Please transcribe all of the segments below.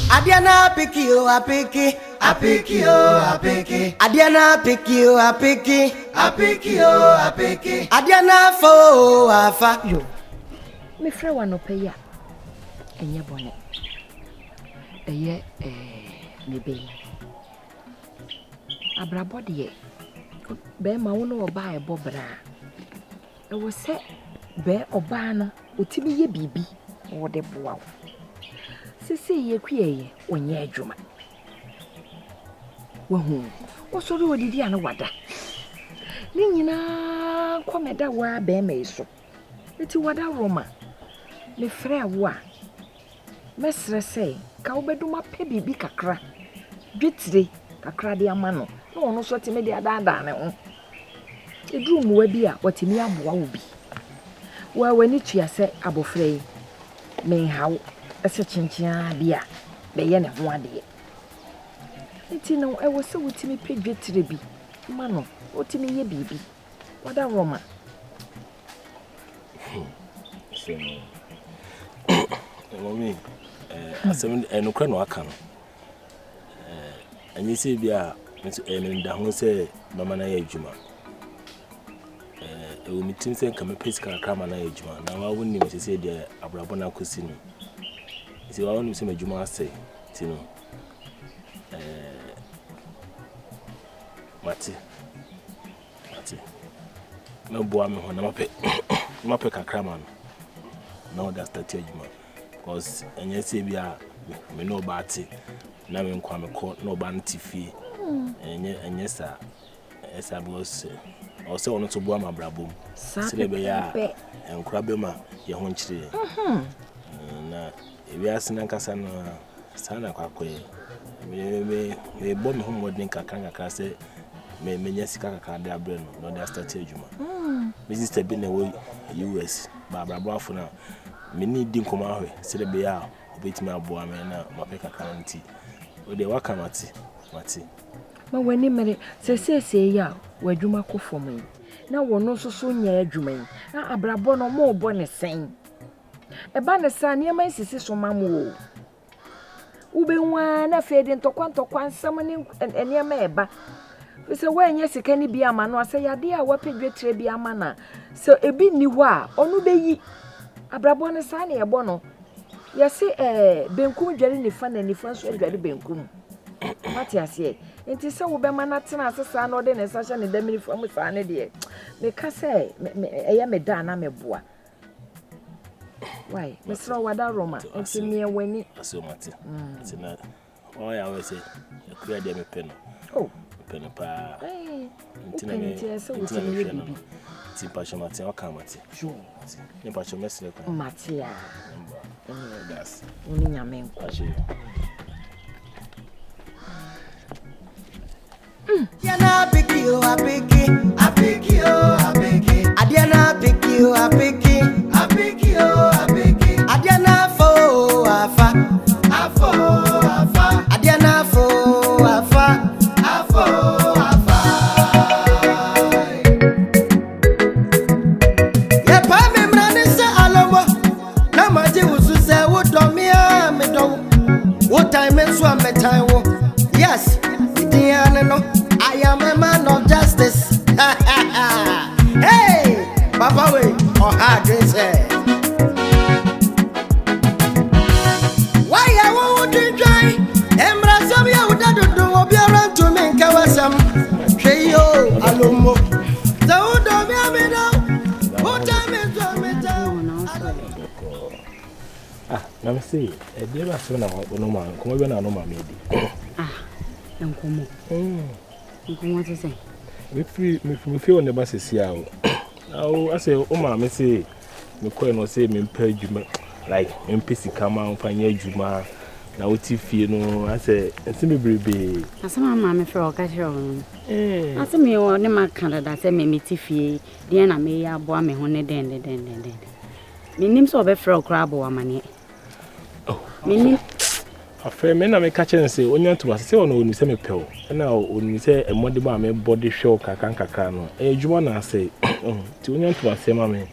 Adiana Apiki, Apiki, Apiki, Apiki. Adiana Apiki, Apiki, Apiki, Apiki. Adiana fo afa. Yo, me friend wa no pay ya. Enye bone. Eye me be. Abrabo de Bema wo no oba e bobra. E wo se be oba no otimi ye bibi wo de boa. Sisi ye kwieye onye adwuma. Wahu. Wo sori odidi ana wada. Ni nyina komeda wa Bema iso. Eti wada Roma. Me frɛ wo a. Mesrɛ sɛ ka wobeduma pɛ bibi kakra. Dwetire kakra de ama no. Na ono so teme de adada ne ho. Edru muwa bi a watimi aboa wo bi. Wa wani tua sɛ abofra yi. Me hawo ese chinchia bia be ye ne ho ade. Enti no e wo se wotimi pedwetire bi. Ma no, wotimi ye bibi. Wada Roma. So mommy asem enukra no aka no. Anyi se bia me da ho se mama na ye adwuma. E wo mitim se nka me pesika kama na ye adwuma. Na wa wonni me se de abrabo na kosi no. Si wa wonu se madwuma ase ti no mate me boa me ho na mape kakra ma no na oda start adwuma because enye se bia me no ba ate na me nkwa me ko na oba ntifie enye sa esa bos o se ono to boa ma brabom se be ya enkura be ma ye ho nkyire na ebi asina nkasa no sana kwakwe me bom ho modern kakra se me nya sika kakra de abre no no dey start adwuma me sister bi na wo US ba brabafo na me ni di nkoma ahwe se be ya obetimi aboa me na mape kakra nti o de waka mate ma wani mere se ya wadwuma kofo yi na wono so nya adwuma yi na abrabo no mo bo ne sen eba ne sa ne ma sisi so mamu ube nwa na fede ntokwa nsam ne ene ma eba se wanya sika ni bia ma no ase yade a wapedwetire bia ma na so ebi ni ho a onu beyi abrabo ne sa ne ebo no yesi benkum dware ni fa na ni fa so dware benkum mati ase enti se wo be ma na tena asesa na ode ne sa hye ne damini fa mu fa ne de me ka se eye me da na me boa. Why? Mr. Wada Roma, enti me wani. Aso mate. Enti na o ya we se e kura de me pen. Oh, pen pa. Enti na me se wo tini ye bibi. Ti pa cho mate o ka mate. Jo. Ni pa cho mesle ko. Mate ya. Das. Oni nyame nko. Adiana Apiki, Apiki, Apiki, Apiki. Adiana Apiki, Apiki, Apiki, Apiki. Adiana fo afa, afa. Adiana fo afa, afa. Ye pa me mrani se alomo, na maji usu se wo domia me do. Wo time so am time wo. Yes, Diana no. I am a man of justice. Hey, Papa, wait, or hard say. Why I won't try? Embrace me, I would not be around to me, Kawasam. Shayo, Alomo. The wood of me now. What time is Let me see. A dear son of no man, come over no man, maybe. And come what to say? We feel on the bus here. Now, I say, oh, mamma, say, me coin or say, me pay you like MPC come out, find your juma. Now, what if you know, I say, and see me baby. I saw my mamma for a casual. I saw me or my Canada, say me tiffy, then I may have boy me honey den. Me name so be for crab or money. Oh, me. A friend may not catch and say, when you to us, say, oh, no, you say me pill. And now, when you say a modi mamma body show, Kakanka cano, a Juana say, oh, to you to us, say, mammy.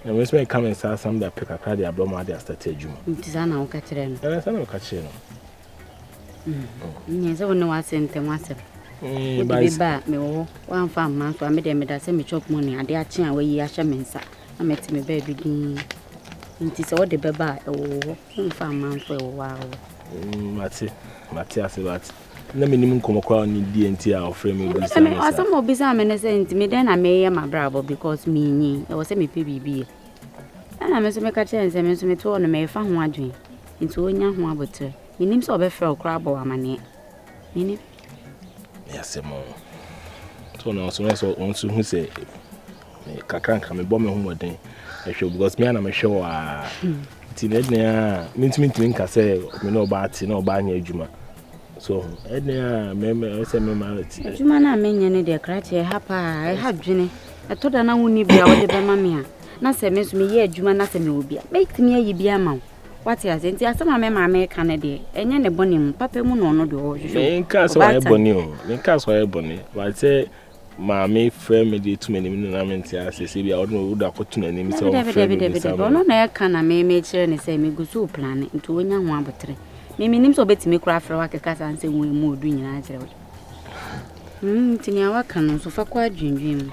And when we come and say some that pick a card, they are blown out. They start a juma. Tizana o katreno. And I don't catch you. Yes, I know what sent them myself. Ba me wo one farm man so I made them that say me chop money and they are chin away ya shamensa. I met me baby din. Nti se wo de beba one farm man for wow. Mati asibat. Na me nim nkomo kwa ni DNT a ofre me bi say. I some of bisa me say nti me den na me my bravo because me nyi. E wo say me pe bibi. Na me so me ka chen say me so me to no me fa ho adwen. Nti onya ho abotre. Me nim so obefre okra bo amane. Me nim. Yes, mo. So now so on so who say me kakranka me bom me ho den. E show because me na me show ti na mintimi nka say me no ba ti na oba anya adwuma. So edna me say me malati. Adwuma na me nya ne de krache hapa e hadwene. E to da na woni bia wo de be ma me a. Na say me so me ye adwuma na say me obi a. Me timi ayi bia ma. What ya say nti asema me ma me ka ne de. Enye ne boni mu papa mu no no de wo hwehwe. Me nka so ya boni o. Me nka so ya boni. But say ma me frame me dey too many na me ntia say say bia odo wo da kotu na nim say o frame me say no na e ka na me kire ne say me gusu plan nti wonya ho abotre me nim so betimi kura afre wa keka san say wo mu odu nyina kire wo nti nya wa ka no so fa kwa dwendwen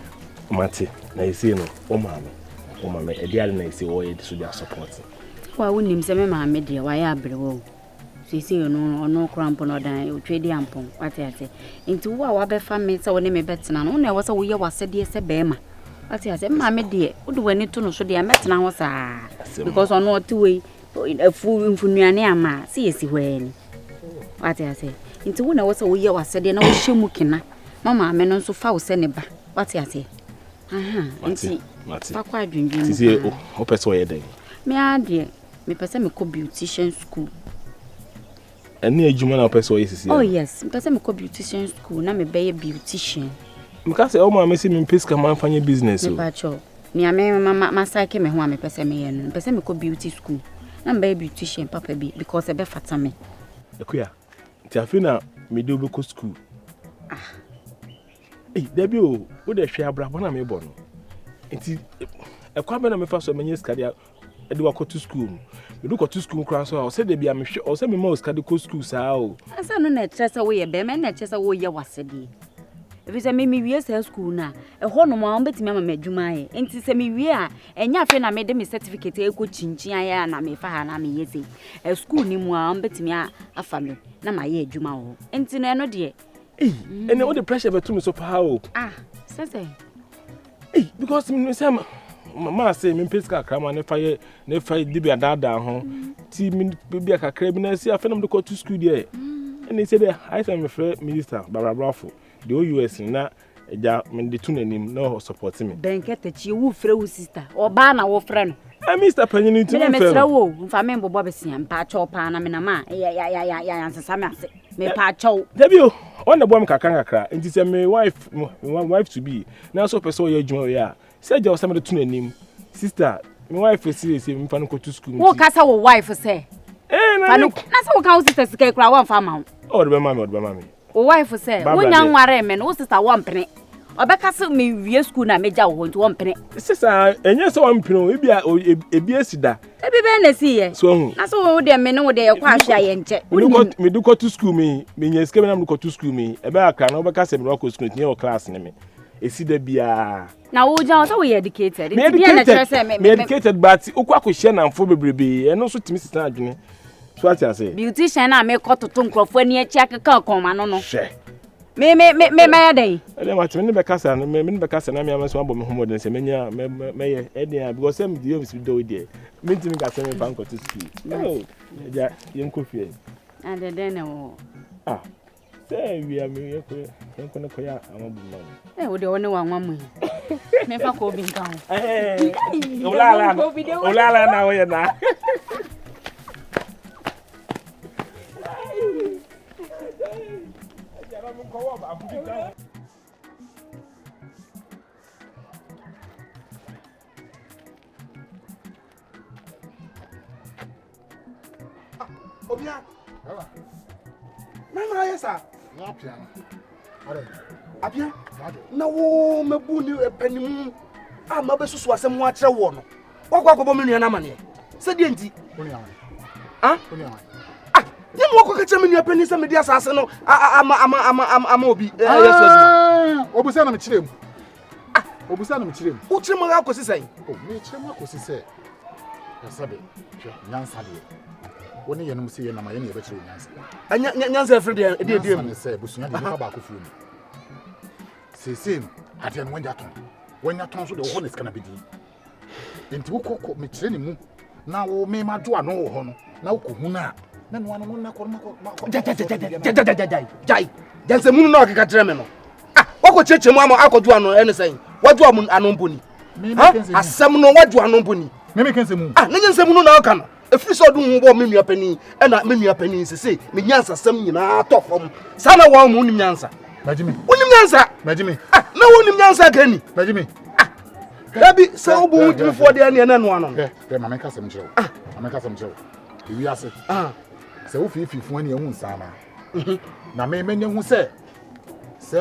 mate na isi no o ma me e dia na isi wo ye so dia support wa wonim say me ma me de wa ya abre wo sisi no krampo no dan o twedi ampon wate ase nti wo a wa be fa me say wo ne me betena no na e wo say wo ye wasede se Bema wate ase ma me de wo de wani to no so de metena ho saa because ono ote we afu mfunuane ama se yesi hwani wate ase nti wo na wo say wo ye wasede na wo hyemu kina mama me no so fa wo se ne ba wate ase nti fa kwa dwendwen sisi o pese wo ye den me ade me pese me ko beautician school. Any adwuma na person wey sisi. Oh yes, person me ko beautician school na me be a beautician. Mka say o ma me see me peska man fanye business o. Me pa cho. Me ma sake me ho a me person me ye no. Person me ko beauty school. Na me be a beautician papa bi because e be fata me. Ekuya. Ti afina me do be ko school. Debi o de hwe abrabo na me bo no. Enti ekwa be na me fa so menye skadia e de wakoto school. Me do to school class so say dey bia me hwe o say me ma oskade ko school saa o asa no na tresa wo ye be me na tresa wo ye wasede e fi say me wie sa school na e ho no ma on betimi ama madwuma ye enti say me wie a enya afi na me de me certificate e ko chinchin aya na me fa ha na me ye sei e school ni mu a on betimi afa me na ma ye adwuma wo enti no de ene o the pressure be to me so pa o say because me say mama say me peska krama ne fa dibia dada ho ti me bibia kakra bi na si afenam de ko to school there and he said I say me friend minister Babrafo the US na eja me de tu nanim no support me benkete chi wo frɛ wo sister oba na wo frɛ no Mr. Penny to me frɛ wo mfa me bobo besia mpa cha opa na me na ma ya ansesa me ase me pa cha Debio on the bomb kakra nti say me wife to be na so person ye adwuma ya say je osam de tu nanim sister my wife say me fa no go to school wo kasa wo wife say na say wo ka wo sister sika kura wo mfa ma wo o de be ma me wo wife say wo nya nware me no wo sister wo mpene obeka se me wie school na meja wo nti wo mpene sister enye se wo mpene ebi asida ebi be na si ye so hu na so wo de me no wo de ye kwa ahwa ye nche me do go to school me nya sika me na me go to school me ebe akra na obeka se me go school ni your class ni me esida bia na wo ja so we educated me educated but okwa ko hye na mfo bebrebe eno so timi sitan adwene so ati ase beautician na me ko toto nkrofo ani achi akeka koma no no hye me ya dey ele ma timi be kasa na me be kasa na me am so abo me homo den se menya me edin because am di obi do dey me timi ka se me bank to school oh ja yem ko fie and then no say we am ye ko na ko ya amabu no wo de woni wa nwa mu me fa ko bi nkan olala na wo ye na Obia. Mama yesa. Na pia. Are. Abia. Na wo mabu ni panimu. Ma be susu asem ho akere wo no. Okwa ko bomu nua na mane. Se die nti. Oni awan. Ah? Oni awan. Ah, ye mo ko kache me nua pani se me di asase no ama obi. Yesu azuma. Obusa na me kirem. Ah, obusa na me kirem. Wo kirem ga akosi sai. Oh, me kirem akosi sai. Ya sabe. Nyansa de. Woni ye no se ye na ma ye na ye be kire nyansa. Nyansa efre de de mu. Se busunya de ka ba ko fu mu. Sesem, ade no wanya ton. Wanya ton so de wo ne skana bedi. Enti wo kokko me kire ne mu. Na wo me ma do ano wo ho no. Na wo ko hu na. Na no ano na ko jai. Janse mu no ka kire me no. Ah, wo ko cheche mu ama akodu ano ene sai. Wadu amu ano mboni. Ha? Asem no wadu ano mboni. Me kense mu. Ah, na nyanse mu no na aka no. Efiri so do hu bo me nua pani. E na me nua pani sese, me nyansa sam nyina tofom. Sana wa mu nim nyansa. Majimi. Unim nyansa. Majimi. Ah, na unim nyansa gani. Majimi. Ah. Dabi sa obo wutimi fo de ane na no ano. Mama nka sem kire wo. Mama nka sem kire wo. Ewi ase. Ah. Se wo fifi fu ane ehu nsa na. Na me menye hu se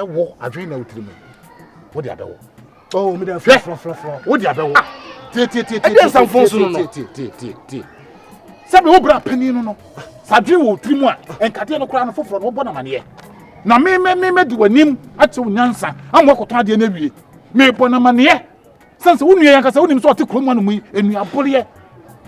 wo adwen na wutiri mu. Wo de abewo. Oh, me da fla. Wo de abewo. Ti. E san fon so no. Ti. Sabe wo bra pani no no. Sadwen wo wutiri mu a enkade no kura no foforo no bo na mane ye. Na me di wanim ate unyansa amwa koto ade na wie me bona mane sense wonu ye yankasa wonim so ote kromu anu mu enu abole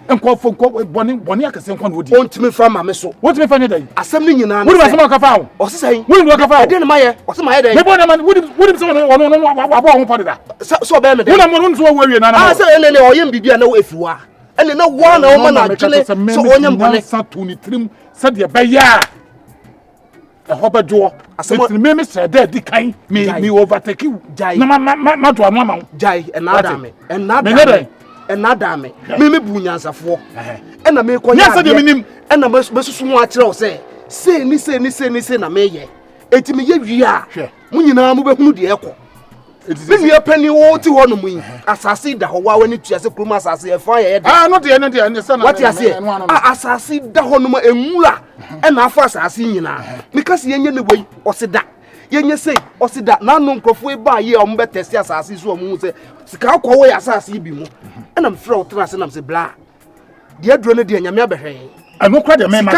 enkofo boni akase nkwa no odi ontimi fa ma me so wontimi fa ne dai asem ni nyina wonu asem aka fa wo osesai wonu aka fa wo ade na maye osema ye dai me bona man wonim so wono abo ho pade da so be me dai wonu so wo awie na na se ene oyem bibia na wo afiwa ene na wo na wo ma na dwele so onyem bone sa to ni trim sade be ya hobedo asem me say there di kan me overtake you na ma do anu ama jai enada me me bu nyansafo ena me konya nyansa de minim ena besusu mu akire o se ni na me ye eti me ye wi a mu nyina mu behunu de ekọ me nua pani wo ti ho no mu yi asase da ho wa wani tuase kroma asase e fa ye no de ne sana what you say asase da ho no ma enwura ena afa asase nyina me kasi yenye ne wei osida yenye sei osida na no nkrofo e ba ye o mbe testi asase so mu se sika akọ wo ya asase bi mu ena me frɛ o tena se nam se bla de aduro ne de nyame abehwe eno kwa de me ma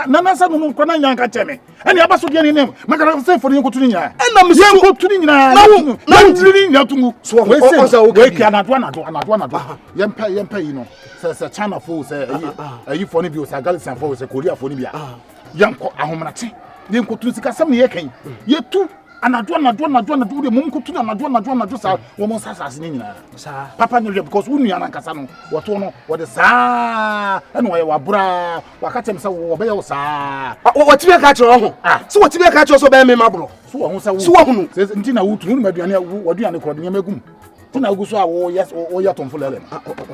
na sa no kwa na nyanka cheme ene aba so de ne nem makara se fo ne ko tuni nya ena me se ko tuni nya na ndiri nya tungu so we ki anado yempa yi no se China fo se ayi fo ne bi o se Galician fo se Korea fo ne bi a yanko ahomrache ne ko tuni sika sam ne ye kan ye tu anado de mum ko tuni anado sa wo mo sasa ne nyina sa papa ne because unu ya nankasa no woto no wo de sa ene wo ye wabura wakatem se wo be ye wo sa wotibia ka kire ho so wotibia ka kire so be me mabro so wo sa wo so wo hunu nti na wutunu no maduane woduane kro de nyamagum ti na guso a wo yes wo ye tomfo lele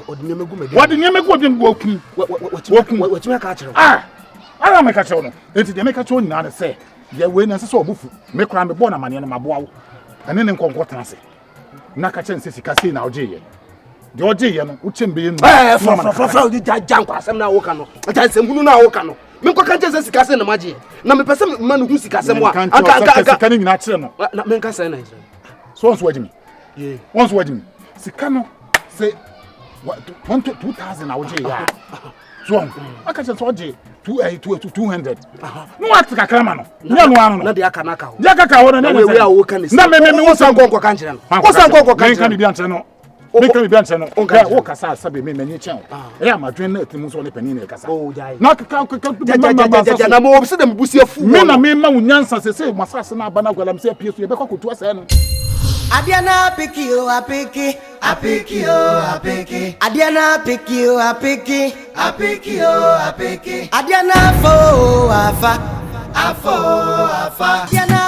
odinyamagum odinyamagum odin wokun wotibia ka kire ara me ka kire no enti de me ka kire nyina ne se ye we na se obufu me kra me bo na mane na maboa wo ene ne nkonko tanase na ka kire sika sei na oje ye de oje ye no uchembe ye no fra di jajan kwa asem na wo ka no jansem hunu na wo ka no me nko ka kire sika sei na maje na me pese me no hu sika sem wa aka sika ni nyina kire no na me nka sei na so once wajimi ye once wajimi sika no se 2000 na oje ya so aka kire so oje 200 no what ka krama no nya no ano na de aka na aka ho ya kaka ho na we awo ka ni na me wo san konko ka nchira no wo san konko ka nchira me kan bi anche no me kan bi anche no wo kasa sabe me menye chen e amadwen na atimu so le pani na kasa na kaka na mo se dem busia fu me na me ma unyansa se masase na aba na gwalam se pieso ye be kwakotu asa no Adiana Apiki o Apiki Adiana Apiki o Apiki Adiana afo afa Adiana